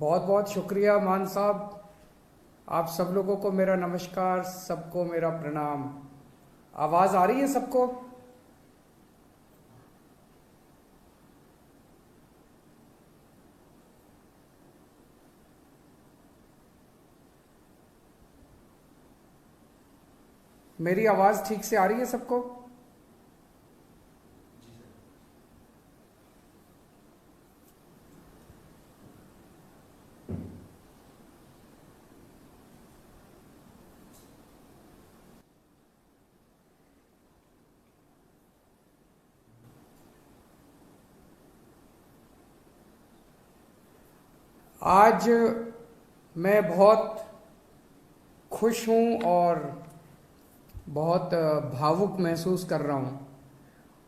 बहुत बहुत शुक्रिया मान साहब। आप सब लोगों को मेरा नमस्कार, सबको मेरा प्रणाम। आवाज आ रही है सबको? मेरी आवाज ठीक से आ रही है सबको? आज मैं बहुत खुश हूं और बहुत भावुक महसूस कर रहा हूं।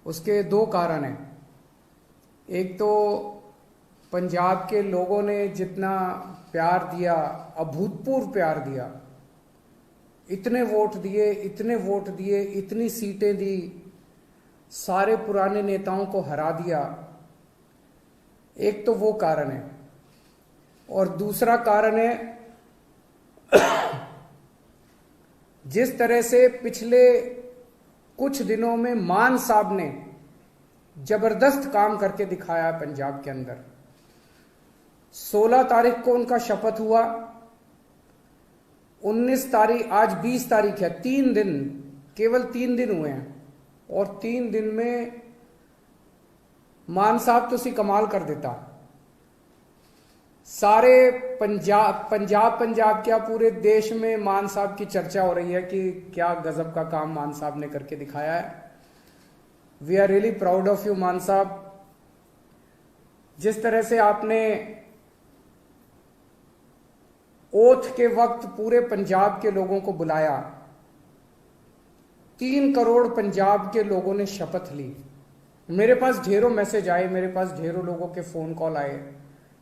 उसके दो कारण हैं। एक तो पंजाब के लोगों ने जितना प्यार दिया, अभूतपूर्व प्यार दिया, इतने वोट दिए, इतने वोट दिए, इतनी सीटें दी, सारे पुराने नेताओं को हरा दिया। एक तो वो कारण है। और दूसरा कारण है जिस तरह से पिछले कुछ दिनों में मान साहब ने जबरदस्त काम करके दिखाया है पंजाब के अंदर। 16 तारीख को उनका शपथ हुआ, 19 तारीख, आज 20 तारीख है, 3 दिन, केवल 3 दिन हुए हैं। और 3 दिन में मान साहब तो सी कमाल कर देता। सारे पंजाब क्या पूरे देश में मान साहब की चर्चा हो रही है कि क्या गजब का काम मान साहब ने करके दिखाया है। We are really proud of you Mann Sahab. जिस तरह से आपने ओथ के वक्त पूरे पंजाब के लोगों को बुलाया, 3 करोड़ पंजाब के लोगों ने शपथ ली। मेरे पास ढेरों मैसेज आए, मेरे पास ढेरों लोगों के फोन कॉल आए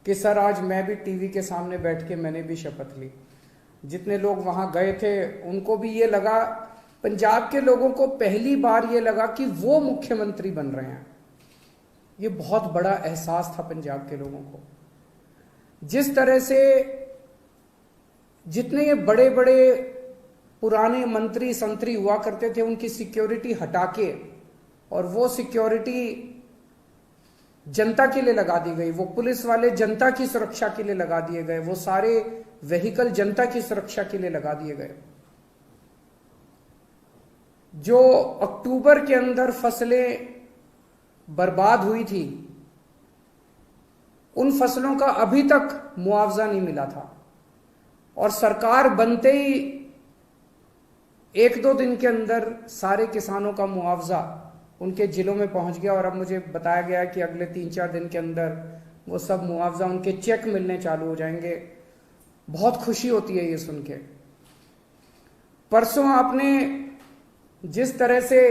कि सर आज मैं भी टीवी के सामने बैठ के मैंने भी शपथ ली। जितने लोग वहां गए थे उनको भी ये लगा, पंजाब के लोगों को पहली बार ये लगा कि वो मुख्यमंत्री बन रहे हैं। ये बहुत बड़ा एहसास था पंजाब के लोगों को। जिस तरह से जितने ये बड़े बड़े पुराने मंत्री संतरी हुआ करते थे उनकी सिक्योरिटी हटा के और वो सिक्योरिटी जनता के लिए लगा दी गई, वो पुलिस वाले जनता की सुरक्षा के लिए लगा दिए गए, वो सारे व्हीकल जनता की सुरक्षा के लिए लगा दिए गए। जो अक्टूबर के अंदर फसलें बर्बाद हुई थी, उन फसलों का अभी तक मुआवजा नहीं मिला था। और सरकार बनते ही 1-2 दिन के अंदर सारे किसानों का मुआवजा उनके जिलों में पहुंच गया। और अब मुझे बताया गया कि अगले 3-4 दिन के अंदर वो सब मुआवजा उनके चेक मिलने चालू हो जाएंगे। बहुत खुशी होती है ये सुन के। परसों आपने जिस तरह से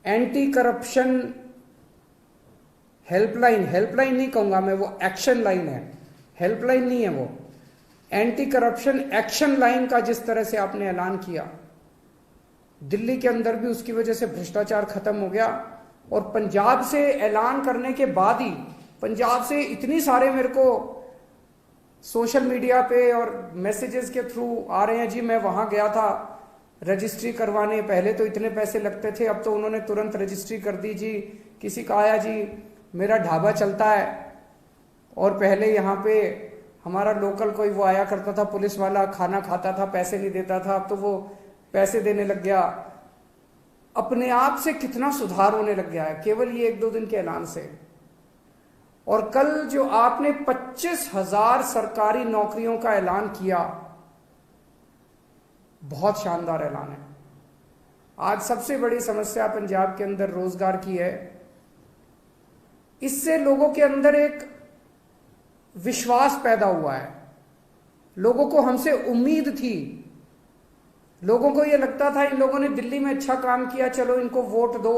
एंटी करप्शन हेल्पलाइन नहीं कहूंगा मैं, वो एक्शन लाइन है, हेल्पलाइन नहीं है वो, एंटी करप्शन एक्शन लाइन का जिस तरह से आपने ऐलान किया, दिल्ली के अंदर भी उसकी वजह से भ्रष्टाचार खत्म हो गया। और पंजाब से ऐलान करने के बाद ही पंजाब से इतनी सारे मेरे को सोशल मीडिया पे और मैसेजेस के थ्रू आ रहे हैं, जी मैं वहां गया था रजिस्ट्री करवाने, पहले तो इतने पैसे लगते थे, अब तो उन्होंने तुरंत रजिस्ट्री कर दी जी। किसी का आया, जी मेरा ढाबा चलता है और पहले यहाँ पे हमारा लोकल कोई वो आया करता था पुलिस वाला, खाना खाता था, पैसे नहीं देता था, अब तो वो पैसे देने लग गया। अपने आप से कितना सुधार होने लग गया है केवल ये 1-2 दिन के ऐलान से। और कल जो आपने 25,000 सरकारी नौकरियों का ऐलान किया, बहुत शानदार ऐलान है। आज सबसे बड़ी समस्या पंजाब के अंदर रोजगार की है। इससे लोगों के अंदर एक विश्वास पैदा हुआ है। लोगों को हमसे उम्मीद थी, लोगों को यह लगता था इन लोगों ने दिल्ली में अच्छा काम किया, चलो इनको वोट दो,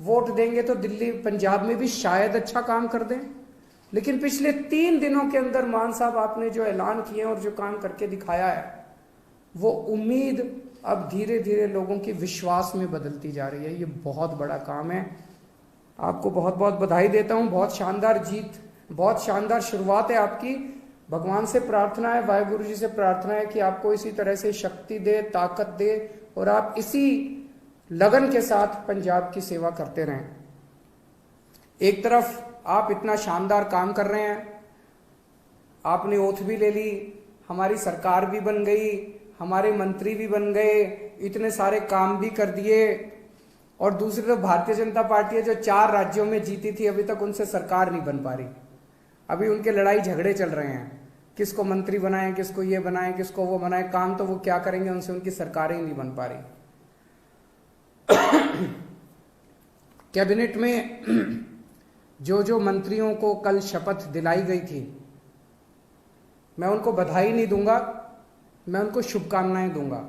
वोट देंगे तो दिल्ली पंजाब में भी शायद अच्छा काम कर दें। लेकिन पिछले 3 दिनों के अंदर मान साहब आपने जो ऐलान किए और जो काम करके दिखाया है, वो उम्मीद अब धीरे धीरे लोगों की विश्वास में बदलती जा रही है। ये बहुत बड़ा काम है। आपको बहुत बहुत बधाई देता हूं। बहुत शानदार जीत बहुत शानदार शुरुआत है आपकी। भगवान से प्रार्थना है, वाहिगुरु जी से प्रार्थना है कि आपको इसी तरह से शक्ति दे, ताकत दे और आप इसी लगन के साथ पंजाब की सेवा करते रहें। एक तरफ आप इतना शानदार काम कर रहे हैं, आपने ओथ भी ले ली, हमारी सरकार भी बन गई, हमारे मंत्री भी बन गए, इतने सारे काम भी कर दिए, और दूसरी तरफ भारतीय जनता पार्टी है जो 4 राज्यों में जीती थी, अभी तक उनसे सरकार नहीं बन पा रही। अभी उनके लड़ाई झगड़े चल रहे हैं, किसको मंत्री बनाएं, किसको ये बनाएं, किसको वो बनाएं। काम तो वो क्या करेंगे, उनसे उनकी सरकारें ही नहीं बन पा रही। कैबिनेट में जो मंत्रियों को कल शपथ दिलाई गई थी, मैं उनको बधाई नहीं दूंगा, मैं उनको शुभकामनाएं दूंगा।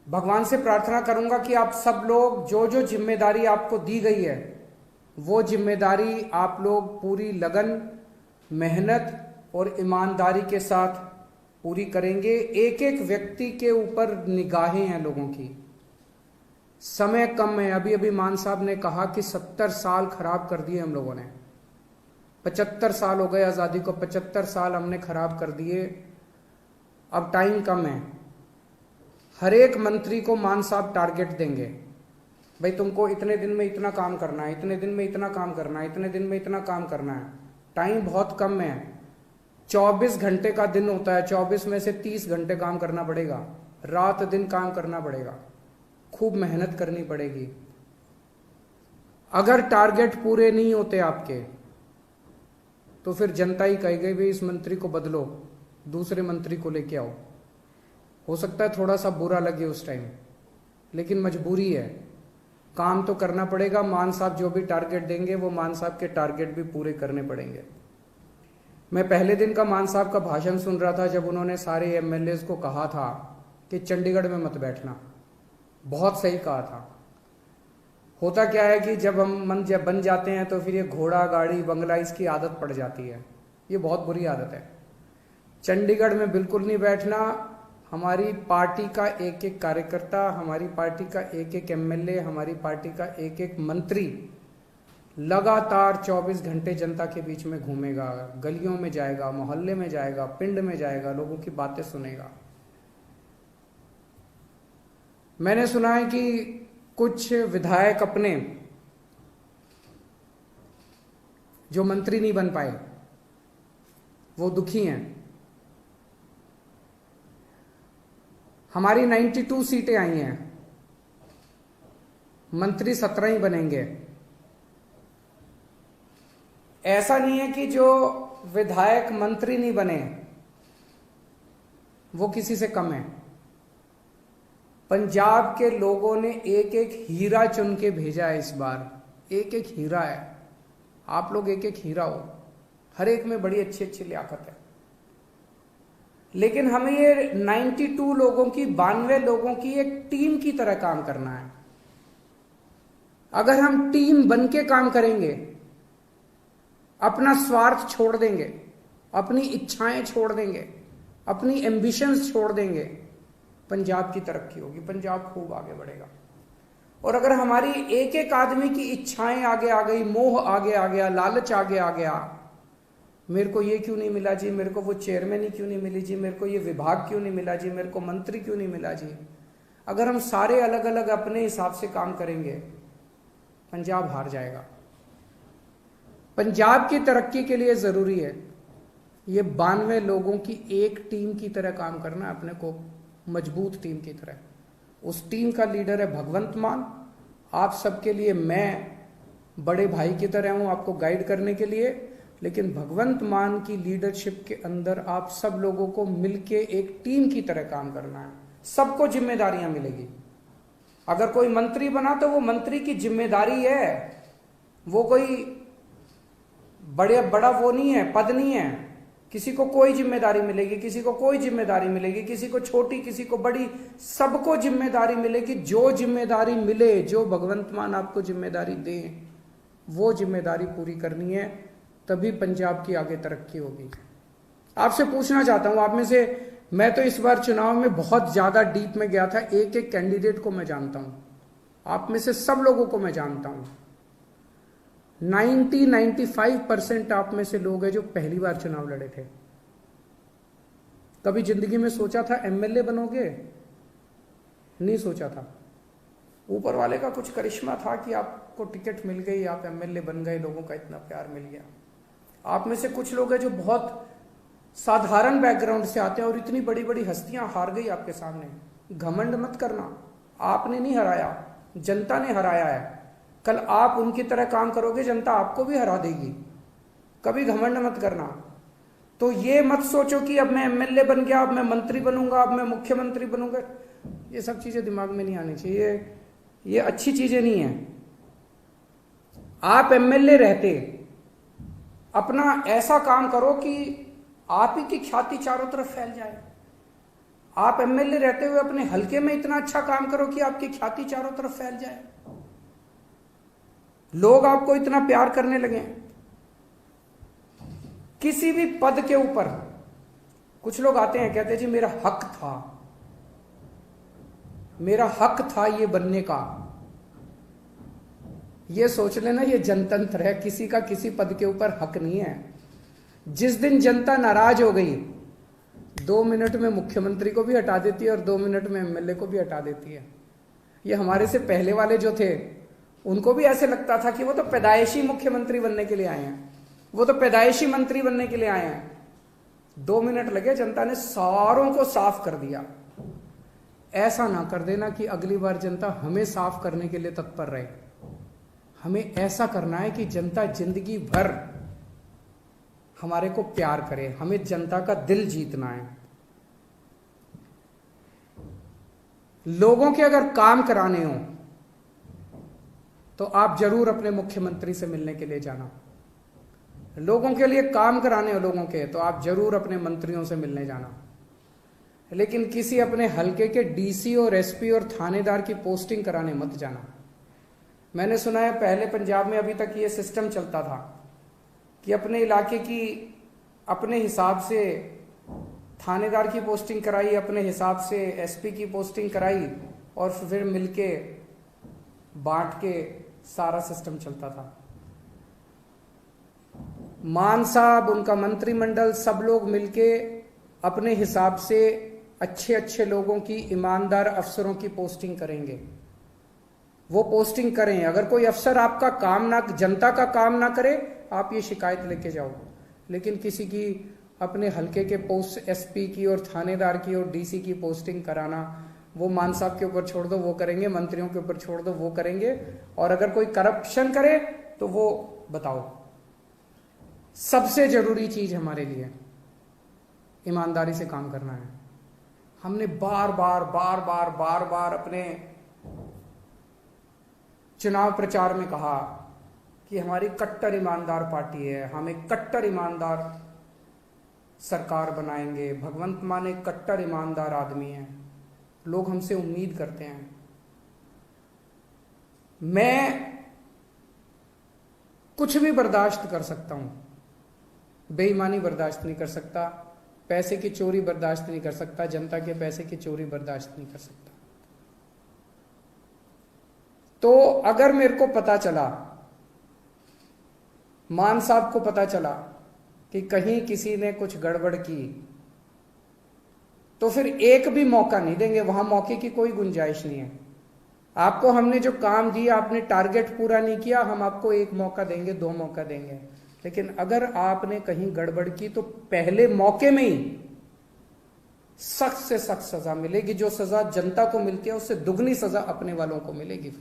भगवान से प्रार्थना करूंगा कि आप सब लोग जो जिम्मेदारी आपको दी गई है, वो जिम्मेदारी आप लोग पूरी लगन, मेहनत और ईमानदारी के साथ पूरी करेंगे। एक एक व्यक्ति के ऊपर निगाहें हैं लोगों की, समय कम है। अभी मान साहब ने कहा कि 70 साल खराब कर दिए हम लोगों ने, 75 साल हो गए आजादी को, 75 साल हमने खराब कर दिए। अब टाइम कम है। हर एक मंत्री को मान साहब टारगेट देंगे, भाई तुमको इतने दिन में इतना काम करना है, इतने दिन में इतना काम करना है, इतने दिन में इतना काम करना है। टाइम बहुत कम है, 24 घंटे का दिन होता है, 24 में से 30 घंटे काम करना पड़ेगा, रात दिन काम करना पड़ेगा, खूब मेहनत करनी पड़ेगी। अगर टारगेट पूरे नहीं होते आपके, तो फिर जनता ही कहेगी भाई इस मंत्री को बदलो, दूसरे मंत्री को लेके आओ। हो सकता है थोड़ा सा बुरा लगे उस टाइम, लेकिन मजबूरी है, काम तो करना पड़ेगा। मान साहब जो भी टारगेट देंगे वो मान साहब के टारगेट भी पूरे करने पड़ेंगे। मैं पहले दिन का मान साहब का भाषण सुन रहा था, जब उन्होंने सारे एमएलए को कहा था कि चंडीगढ़ में मत बैठना, बहुत सही कहा था। होता क्या है कि जब हम जब बन जाते हैं तो फिर ये घोड़ा गाड़ी बंगला इसकी आदत पड़ जाती है, ये बहुत बुरी आदत है। चंडीगढ़ में बिल्कुल नहीं बैठना। हमारी पार्टी का एक एक कार्यकर्ता, हमारी पार्टी का एक एक एमएलए, हमारी पार्टी का एक एक मंत्री लगातार 24 घंटे जनता के बीच में घूमेगा, गलियों में जाएगा, मोहल्ले में जाएगा, पिंड में जाएगा, लोगों की बातें सुनेगा। मैंने सुना है कि कुछ विधायक अपने जो मंत्री नहीं बन पाए वो दुखी हैं। हमारी 92 सीटें आई हैं, मंत्री 17 ही बनेंगे। ऐसा नहीं है कि जो विधायक मंत्री नहीं बने वो किसी से कम है। पंजाब के लोगों ने एक एक हीरा चुन के भेजा है इस बार, एक एक हीरा है। आप लोग एक एक हीरा हो, हर एक में बड़ी अच्छी अच्छी लियाकत है। लेकिन हमें ये 92 लोगों की, 92 लोगों की एक टीम की तरह काम करना है। अगर हम टीम बन के काम करेंगे, अपना स्वार्थ छोड़ देंगे, अपनी इच्छाएं छोड़ देंगे, अपनी एम्बिशंस छोड़ देंगे, पंजाब की तरक्की होगी, पंजाब खूब आगे बढ़ेगा। और अगर हमारी एक एक आदमी की इच्छाएं आगे आ गई, मोह आगे आ गया, लालच आगे आ गया, मेरे को ये क्यों नहीं मिला जी, मेरे को वो चेयरमैन ही क्यों नहीं मिली जी, मेरे को ये विभाग क्यों नहीं मिला जी, मेरे को मंत्री क्यों नहीं मिला जी। अगर हम सारे अलग अलग अपने हिसाब से काम करेंगे, पंजाब हार जाएगा। पंजाब की तरक्की के लिए जरूरी है ये 92 लोगों की एक टीम की तरह काम करना, अपने को मजबूत टीम की तरह। उस टीम का लीडर है भगवंत मान। आप सबके लिए मैं बड़े भाई की तरह हूं, आपको गाइड करने के लिए। लेकिन भगवंत मान की लीडरशिप के अंदर आप सब लोगों को मिलके एक टीम की तरह काम करना है। सबको जिम्मेदारियां मिलेगी। अगर कोई मंत्री बना तो वो मंत्री की जिम्मेदारी है, वो कोई बड़ा वो नहीं है, पद नहीं है। किसी को कोई जिम्मेदारी मिलेगी, किसी को कोई जिम्मेदारी मिलेगी, किसी को छोटी, किसी को बड़ी, सबको जिम्मेदारी मिलेगी। जो जिम्मेदारी मिले, जो भगवंत मान आपको जिम्मेदारी दे, वो जिम्मेदारी पूरी करनी है, तभी पंजाब की आगे तरक्की होगी। आपसे पूछना चाहता हूं, आप में से, मैं तो इस बार चुनाव में बहुत ज्यादा डीप में गया था, एक एक कैंडिडेट को मैं जानता हूं, आप में से सब लोगों को मैं जानता हूं। 90-95% आप में से लोग हैं जो पहली बार चुनाव लड़े थे। कभी जिंदगी में सोचा था एमएलए बनोगे? नहीं सोचा था। ऊपर वाले का कुछ करिश्मा था कि आपको टिकट मिल गई, आप एमएलए बन गए, लोगों का इतना प्यार मिल गया। आप में से कुछ लोग हैं जो बहुत साधारण बैकग्राउंड से आते हैं और इतनी बड़ी बड़ी हस्तियां हार गई आपके सामने। घमंड मत करना, आपने नहीं हराया, जनता ने हराया है। कल आप उनकी तरह काम करोगे, जनता आपको भी हरा देगी। कभी घमंड मत करना। तो ये मत सोचो कि अब मैं एमएलए बन गया, अब मैं मंत्री बनूंगा, अब मैं मुख्यमंत्री बनूंगा। ये सब चीजें दिमाग में नहीं आनी चाहिए, ये अच्छी चीजें नहीं है। आप एमएलए रहते, अपना ऐसा काम करो कि आप ही की ख्याति चारों तरफ फैल जाए। आप एमएलए रहते हुए अपने हलके में इतना अच्छा काम करो कि आपकी ख्याति चारों तरफ फैल जाए, लोग आपको इतना प्यार करने लगे। किसी भी पद के ऊपर कुछ लोग आते हैं, कहते हैं जी मेरा हक था, मेरा हक था ये बनने का। ये सोच लेना ये जनतंत्र है, किसी का किसी पद के ऊपर हक नहीं है। जिस दिन जनता नाराज हो गई, 2 मिनट में मुख्यमंत्री को भी हटा देती है और 2 मिनट में एमएलए को भी हटा देती है। ये हमारे से पहले वाले जो थे उनको भी ऐसे लगता था कि वो तो पैदाइशी मुख्यमंत्री बनने के लिए आए हैं, वो तो पैदाइशी मंत्री बनने के लिए आए हैं। 2 मिनट लगे, जनता ने सारों को साफ कर दिया। ऐसा ना कर देना कि अगली बार जनता हमें साफ करने के लिए तत्पर रहे। हमें ऐसा करना है कि जनता जिंदगी भर हमारे को प्यार करे, हमें जनता का दिल जीतना है। लोगों के अगर काम कराने हो तो आप जरूर अपने मुख्यमंत्री से मिलने के लिए जाना। लोगों के लिए काम कराने हो लोगों के, तो आप जरूर अपने मंत्रियों से मिलने जाना। लेकिन किसी अपने हलके के डीसी और एसपी और थानेदार की पोस्टिंग कराने मत जाना। मैंने सुना है पहले पंजाब में अभी तक ये सिस्टम चलता था कि अपने इलाके की अपने हिसाब से थानेदार की पोस्टिंग कराई, अपने हिसाब से एसपी की पोस्टिंग कराई और फिर मिलके बांट के सारा सिस्टम चलता था। मान साहब, उनका मंत्रिमंडल, सब लोग मिलके अपने हिसाब से अच्छे अच्छे लोगों की, ईमानदार अफसरों की पोस्टिंग करेंगे। वो पोस्टिंग करें। अगर कोई अफसर आपका काम ना, जनता का काम ना करे, आप ये शिकायत लेके जाओ। लेकिन किसी की अपने हलके के पोस्ट, एसपी की और थानेदार की और डीसी की पोस्टिंग कराना, वो मान साहब के ऊपर छोड़ दो, वो करेंगे। मंत्रियों के ऊपर छोड़ दो, वो करेंगे। और अगर कोई करप्शन करे तो वो बताओ। सबसे जरूरी चीज हमारे लिए ईमानदारी से काम करना है। हमने बार बार अपने चुनाव प्रचार में कहा कि हमारी कट्टर ईमानदार पार्टी है, हम एक कट्टर ईमानदार सरकार बनाएंगे। भगवंत मान एक कट्टर ईमानदार आदमी है, लोग हमसे उम्मीद करते हैं। मैं कुछ भी बर्दाश्त कर सकता हूं, बेईमानी बर्दाश्त नहीं कर सकता, पैसे की चोरी बर्दाश्त नहीं कर सकता, जनता के पैसे की चोरी बर्दाश्त नहीं कर सकता। तो अगर मेरे को पता चला, मान साहब को पता चला कि कहीं किसी ने कुछ गड़बड़ की, तो फिर एक भी मौका नहीं देंगे। वहां मौके की कोई गुंजाइश नहीं है। आपको हमने जो काम दिया, आपने टारगेट पूरा नहीं किया, हम आपको 1 मौका देंगे, 2 मौका देंगे। लेकिन अगर आपने कहीं गड़बड़ की तो पहले मौके में ही सख्त से सख्त सजा मिलेगी। जो सजा जनता को मिलती है उससे दुगनी सजा अपने वालों को मिलेगी।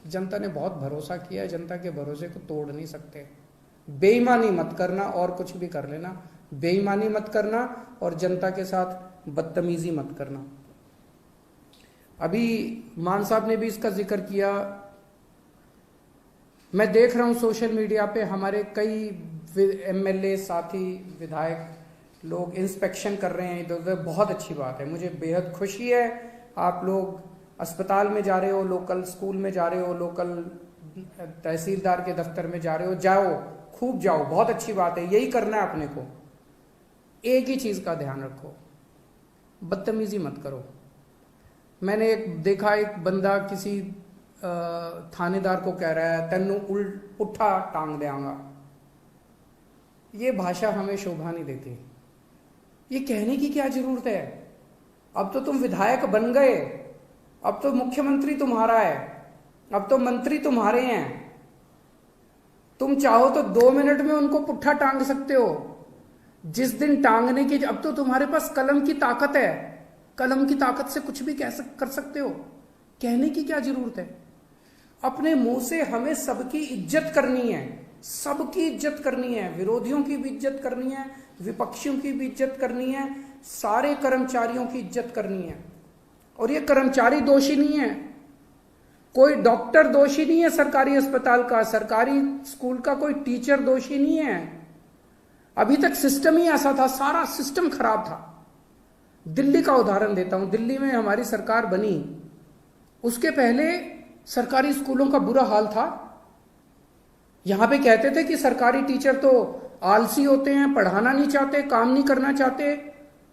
जनता ने बहुत भरोसा किया है, जनता के भरोसे को तोड़ नहीं सकते। बेईमानी मत करना, और कुछ भी कर लेना, बेईमानी मत करना और जनता के साथ बदतमीजी मत करना। अभी मान साहब ने भी इसका जिक्र किया। मैं देख रहा हूं सोशल मीडिया पे हमारे कई एमएलए साथी, विधायक लोग इंस्पेक्शन कर रहे हैं इधर उधर। बहुत अच्छी बात है, मुझे बेहद खुशी है। आप लोग अस्पताल में जा रहे हो, लोकल स्कूल में जा रहे हो, लोकल तहसीलदार के दफ्तर में जा रहे हो, जाओ, खूब जाओ, बहुत अच्छी बात है। यही करना है अपने को। एक ही चीज का ध्यान रखो, बदतमीजी मत करो। मैंने एक देखा, एक बंदा किसी थानेदार को कह रहा है तेनू पुट्ठा टांग देंगा। ये भाषा हमें शोभा नहीं देती। ये कहने की क्या जरूरत है? अब तो तुम विधायक बन गए, अब तो मुख्यमंत्री तुम्हारा है, अब तो मंत्री तुम्हारे हैं। तुम चाहो तो 2 मिनट में उनको पुट्ठा टांग सकते हो। जिस दिन टांगने की, अब तो तुम्हारे पास कलम की ताकत है, कलम की ताकत से कुछ भी कर सकते हो। कहने की क्या जरूरत है? अपने मुंह से हमें सबकी इज्जत करनी है, सबकी इज्जत करनी है, विरोधियों की भी इज्जत करनी है, विपक्षियों की भी इज्जत करनी है, सारे कर्मचारियों की इज्जत करनी है। और ये कर्मचारी दोषी नहीं है, कोई डॉक्टर दोषी नहीं है सरकारी अस्पताल का, सरकारी स्कूल का कोई टीचर दोषी नहीं है। अभी तक सिस्टम ही ऐसा था, सारा सिस्टम खराब था। दिल्ली का उदाहरण देता हूं, दिल्ली में हमारी सरकार बनी, उसके पहले सरकारी स्कूलों का बुरा हाल था। यहां पे कहते थे कि सरकारी टीचर तो आलसी होते हैं, पढ़ाना नहीं चाहते, काम नहीं करना चाहते।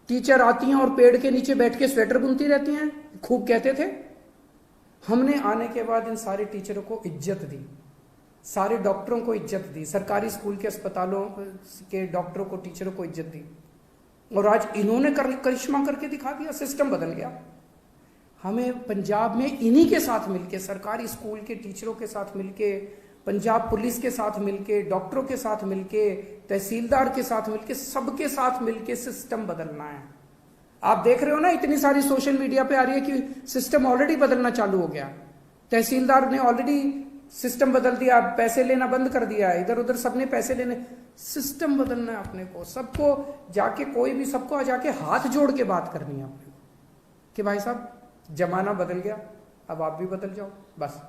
टीचर आती हैं और पेड़ के नीचे बैठ के स्वेटर बुनती रहती हैं, खूब कहते थे। हमने आने के बाद इन सारे टीचरों को इज्जत दी, सारे डॉक्टरों को इज्जत दी, सरकारी स्कूल के अस्पतालों के डॉक्टरों को, टीचरों को इज्जत दी। और आज इन्होंने करिश्मा करके दिखा दिया, सिस्टम बदल गया। हमें पंजाब में इन्हीं के साथ मिलके, सरकारी स्कूल के टीचरों के साथ मिलके, पंजाब पुलिस के साथ मिलके, डॉक्टरों के साथ मिलके, तहसीलदार के साथ मिलके, सबके साथ मिलके सिस्टम बदलना है। आप देख रहे हो ना, इतनी सारी सोशल मीडिया पे आ रही है कि सिस्टम ऑलरेडी बदलना चालू हो गया। तहसीलदार ने ऑलरेडी सिस्टम बदल दिया, पैसे लेना बंद कर दिया है, इधर उधर सबने पैसे लेने। सिस्टम बदलना है अपने को, सबको जाके, कोई भी सबको जाके हाथ जोड़ के बात करनी है अपने को कि भाई साहब जमाना बदल गया, अब आप भी बदल जाओ। बस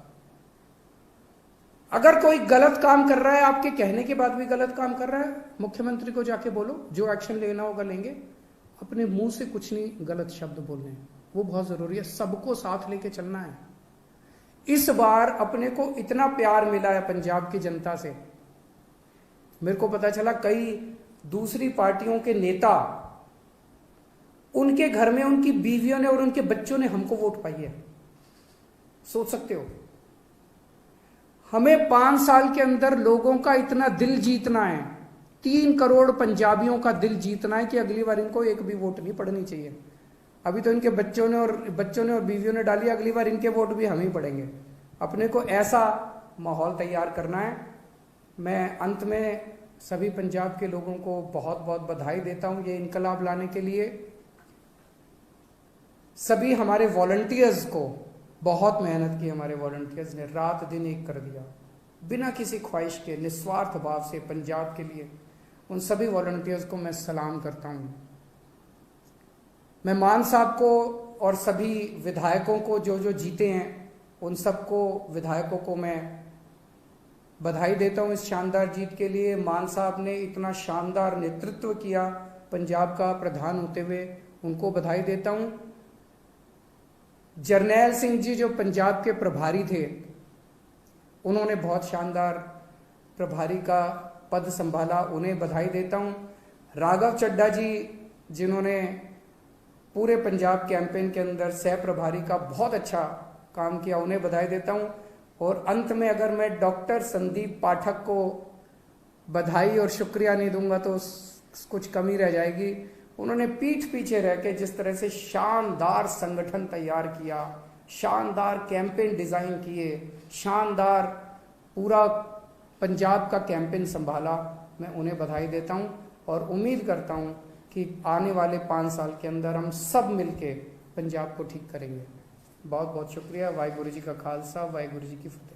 अगर कोई गलत काम कर रहा है, आपके कहने के बाद भी गलत काम कर रहा है, मुख्यमंत्री को जाके बोलो, जो एक्शन लेना होगा लेंगे। अपने मुंह से कुछ नहीं गलत शब्द बोलने हैं, वो बहुत जरूरी है। सबको साथ लेके चलना है। इस बार अपने को इतना प्यार मिला है पंजाब की जनता से। मेरे को पता चला कई दूसरी पार्टियों के नेता, उनके घर में उनकी बीवियों ने और उनके बच्चों ने हमको वोट पाई है। सोच सकते हो, हमें 5 साल के अंदर लोगों का इतना दिल जीतना है, 3 करोड़ पंजाबियों का दिल जीतना है कि अगली बार इनको एक भी वोट नहीं पड़नी चाहिए। अभी तो इनके बच्चों ने और बीवियों ने डाली, अगली बार इनके वोट भी हम ही पड़ेंगे। अपने को ऐसा माहौल तैयार करना है। मैं अंत में सभी पंजाब के लोगों को बहुत बहुत बधाई देता हूं ये इनकलाब लाने के लिए। सभी हमारे वॉलंटियर्स को, बहुत मेहनत की हमारे वॉलंटियर्स ने, रात दिन एक कर दिया, बिना किसी ख्वाहिश के, निस्वार्थ भाव से पंजाब के लिए। उन सभी वॉलंटियर्स को मैं सलाम करता हूं। मैं मान साहब को और सभी विधायकों को जो जीते हैं, उन सबको, विधायकों को मैं बधाई देता हूं इस शानदार जीत के लिए। मान साहब ने इतना शानदार नेतृत्व किया पंजाब का प्रधान होते हुए, उनको बधाई देता हूं। जरनैल सिंह जी जो पंजाब के प्रभारी थे, उन्होंने बहुत शानदार प्रभारी का पद संभाला, उन्हें बधाई देता हूं। राघव चड्ढा जी जिन्होंने पूरे पंजाब कैंपेन के अंदर सह प्रभारी का बहुत अच्छा काम किया, उन्हें बधाई देता हूं। और अंत में अगर मैं डॉक्टर संदीप पाठक को बधाई और शुक्रिया नहीं दूंगा तो कुछ कमी रह जाएगी। उन्होंने पीठ पीछे रह के जिस तरह से शानदार संगठन तैयार किया, शानदार कैंपेन डिजाइन किए, शानदार पूरा पंजाब का कैंपेन संभाला, मैं उन्हें बधाई देता हूं। और उम्मीद करता हूं कि आने वाले 5 साल के अंदर हम सब मिलके पंजाब को ठीक करेंगे। बहुत बहुत शुक्रिया। वाहिगुरु जी का खालसा, वाहिगुरु जी की फतेह।